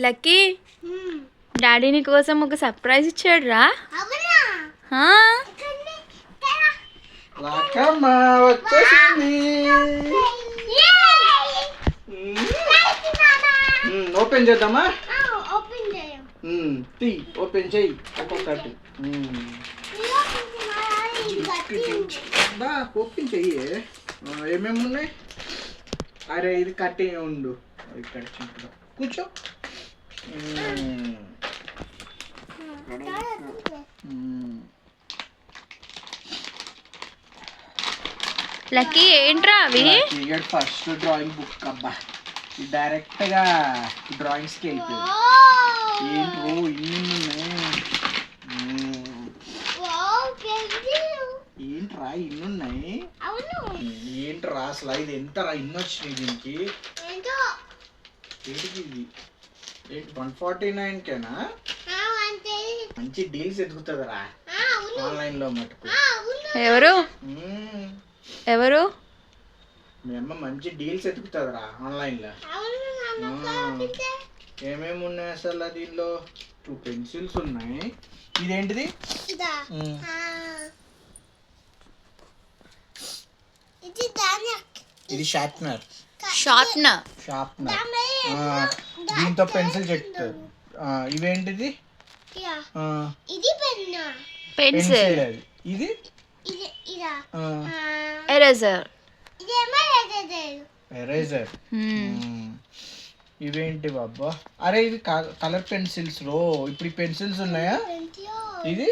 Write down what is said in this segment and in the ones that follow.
Lucky daddy నీ కోసం ఒక సర్ప్రైజ్ ఇచ్చాడు రా. ఓపెన్ చేద్దామా? ఓపెన్ చేయి ఒక్కొక్కటి. ఓపెన్ చెయ్యి. ఏమేమి ఉన్నాయి? అరే ఇది కట్టి ఉండు ఇక్కడ కూర్చో. లక్కీ ఏంట్రా అవి? ఫస్ట్ డ్రాయింగ్ బుక్ అబ్బా, డైరెక్ట్ గా డ్రాయింగ్స్ కి వెళ్ళిపోయి. ఏంట్రో ఇన్ని ఉన్నాయి. ఏంట్రా ఇన్ని ఉన్నాయి? ఏంట్రా అసలు ఇది ఎంతరా ఇన్ని వచ్చినాయి దీనికి? ఏంటిది ఇది? 149కేనా? మంచి డీల్స్ ఎదుగుతుందిరా ఆన్లైన్ లో మటుకు. ఎవరు ఎవరు? మీ అమ్మ మంచి డీల్స్ ఎదుగుతుందిరా ఆన్లైన్ లో. ఏమేమి ఉన్నాయి అసలు దీనిలో? 2 పెన్సిల్స్ ఉన్నాయి. ఇదేంటిది? ఇది షార్ప్నర్. దీంతో పెన్సిల్ చెప్తారు. ఇవేంటిది? పెన్సిల్. ఇది ఎరేజర్. ఇవేంటి బాబా? అరే ఇవి కలర్ పెన్సిల్స్ రో. ఇప్పుడు ఈ పెన్సిల్స్ ఉన్నాయా? ఇది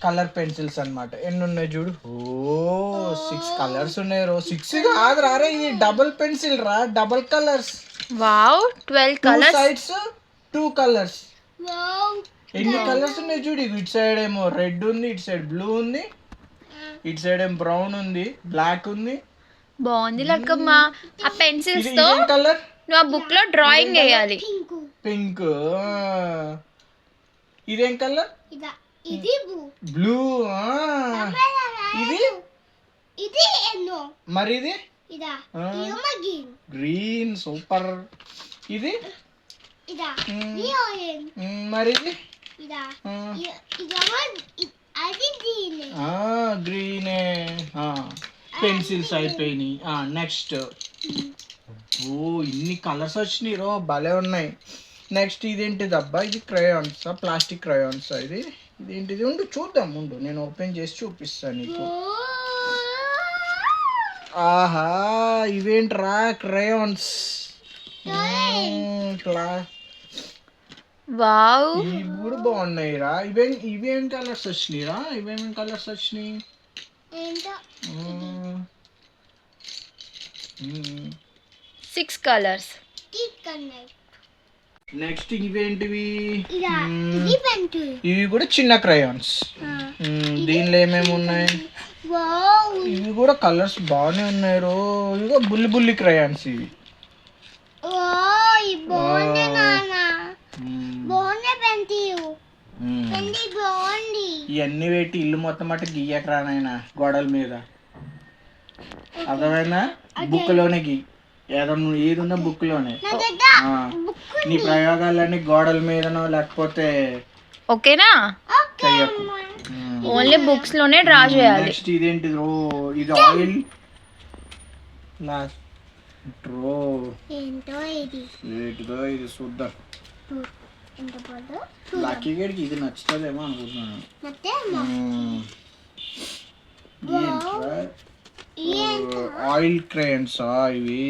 కలర్ పెన్సిల్స్ అన్నమాట. ఎన్ని ఉన్నాయి చూడు. 6 కలర్స్ ఉన్నాయి రో. 6 కాదు రా, ఇది డబుల్ పెన్సిల్ రా, double colours. Wow, 12 colours. Sides 2 colours. ఎన్ని కలర్స్ ఉన్నాయి చూడు. ఇటు సైడ్ ఏమో రెడ్ ఉంది, ఇటు సైడ్ బ్లూ ఉంది, ఇటు సైడ్ ఏమో బ్రౌన్ ఉంది, బ్లాక్ ఉంది. బాగుంది లక్కమ్మ. ఆ పెన్సిల్స్ తో కలర్ నువ్వు ఆ బుక్ లో డ్రాయింగ్ వేయాలి. పింక్. ఇదేం కలర్? బ్లూ. ఇది మరి ఇది గ్రీన్. సూపర్. ఇది మరి ఇది గ్రీనే. పెన్సిల్స్ అయిపోయినాయి. నెక్స్ట్. ఇన్ని కలర్స్ వచ్చినాయి రో, భలే ఉన్నాయి. నెక్స్ట్ ఇదేంటిది అబ్బా? ఇది క్రయాన్స్, ప్లాస్టిక్ క్రయాన్స్. ఇదేంటిది? ఉండు చూద్దాం, ఉండు నేను ఓపెన్ చేసి చూపిస్తాను నీకు. ఆహా, ఇవేంట్రా? క్రయాన్స్. వావ్, ఇవి కూడా బాగున్నాయి రా. ఇవేం కలర్స్ వచ్చినాయి రా? ఇవేమేం కలర్స్ వచ్చినాయి? 6 కలర్స్. నెక్స్ట్ ఇవేంటివి? ఇవి కూడా చిన్న క్రయాన్స్. దీనిలో ఏమేమి ఉన్నాయి? ఇవి కూడా కలర్స్ బాగానే ఉన్నాయి రో. ఇదిగో బుల్లి బుల్లి క్రయాన్స్. ఇవి ఇవన్నీ పెట్టి ఇల్లు మొత్తం అట్ట గీయక రానైనా గోడల మీద. అర్థమైనా? బుక్ లోనే గీ. ఏది ఉన్నా బుక్ లోనే. నీ ప్రయోగాలన్నీ గోడల మీదనో లేకపోతే ఓకేనా? చెయ్యకు. ఓన్లీ బుక్స్ లోనే డ్రా చేయాలి. నెక్స్ట్ ఇదేంటి రో? ఇది ఆయిల్ రో. ఏంటిదో ఇది చూద్దాం. లక్కీ గడికి ఇది నచ్చుతుందేమో అనుకుంటున్నాను. ఆయిల్ క్రేయన్సా ఇవి?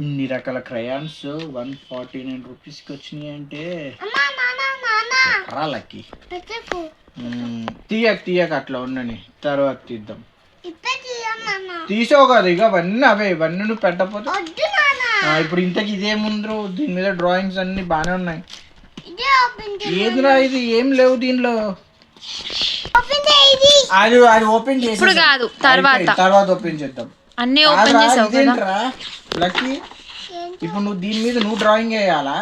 ఇన్ని రకాల క్రయాన్స్ 149 రూపీస్కి వచ్చినాయి అంటే లక్కీ. తీయక అట్లా ఉండని, తర్వాత తీద్దాం. తీసావు కదా ఇక అవన్నీ అవే. ఇవన్నీ నువ్వు పెట్టకపోతే ఇప్పుడు ఇంతకి ఇదేముందో? దీని మీద డ్రాయింగ్స్ అన్ని బాగానే ఉన్నాయి. ఏదిరా ఇది? ఏం లేవు దీనిలో. అది ఓపెన్ చేసి ఇప్పుడు కాదు, తర్వాత ఓపెన్ చేద్దాం. అన్ని ఓపెన్ చేసావు కదా లక్కీ. ఇప్పుడు నువ్వు దీని మీద నువ్వు డ్రాయింగ్ వేయాలా?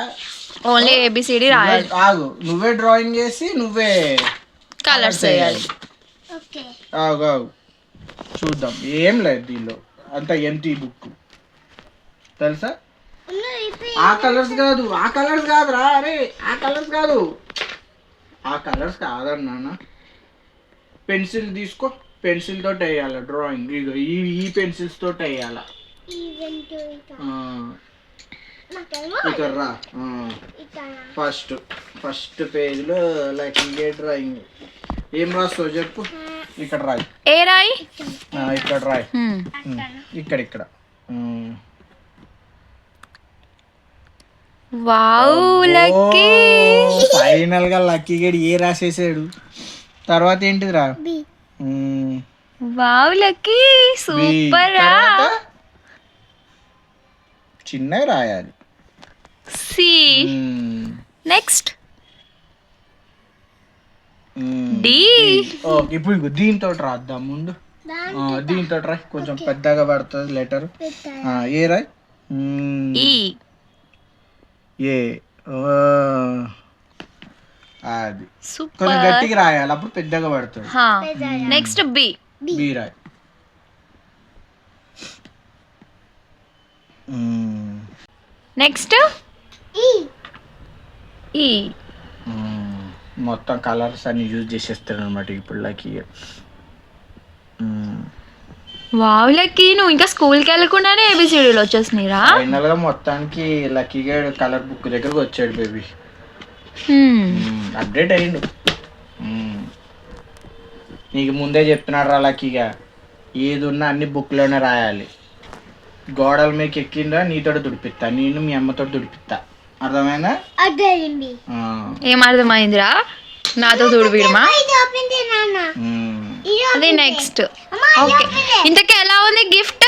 ఓన్లీ ABCD రాయాలి. ఆగు, నువ్వే డ్రాయింగ్ చేసి నువ్వే కలర్స్ వేయాలి. ఆగు చూద్దాం. ఏం లేదు దీనిలో, అంత ఎంటీ బుక్. తెలుసా? ఆ కలర్స్ కాదురా, అరే ఆ కలర్స్ కాదన్నా. పెన్సిల్ తీసుకో, పెన్సిల్ తోటి వేయాలి డ్రాయింగ్. ఇగో ఈ పెన్సిల్స్ తోటి వేయాల. ఇక్కడ రా. ఫస్ట్ పేజ్లో లక్కీ డ్రాయింగ్ ఏం రాస్తావు చెప్పు. ఇక్కడ రాయి. ఏ రాయి? ఇక్కడ రాయి. ఇక్కడ వావ్ లక్కీ. ఫైనల్ గా లక్కీ గడి ఏ రాసేసాడు. తర్వాత ఏంటిదిరా? వావ్ లక్కీ సూపర్ రా. చిన్నగా రాయాలి. సి. Next D. ఓకే, ఇప్పుడు దీంతో రాద్దాం ముందు. దీంతో రాయి, కొంచెం పెద్దగా పడుతుంది లెటర్. ఏ రాయి? ఈ. ఏ. అది కొంచెం సూపర్. గట్టిగా రాయాలి, అప్పుడు పెద్దగా పడుతుంది. Next B. బి రాయి. Next E. మొత్తం కలర్స్ అన్ని యూజ్ చేసేస్తాను అనమాట ఇప్పుడు లక్కీ. వావ్ లక్కీ, నువ్వు ఇంకా స్కూల్కి వెళ్ళకుండానే ఏబిసిడీలు వచ్చేసినాయిరా. ఫైనల్ గా మొత్తానికి లక్కీ గడ్ కలర్ బుక్ దగ్గరకు వచ్చాడు బేబీ. అప్డేట్ అయ్యిండు. నీకు ముందే చెప్తున్నాడు రా లక్కీగా, ఏది ఉన్నా అన్ని బుక్లోనే రాయాలి. గోడల మీకు ఎక్కిందా నీతో దుడిపిస్తా, నేను మీ అమ్మతో దుడిపిస్తా. అర్థమైందా? ఏం అర్థమైందిరా? నాతో తుడిపిడమా? అది నెక్స్ట్. ఓకే, ఇంతకీ ఎలా ఉంది గిఫ్ట్?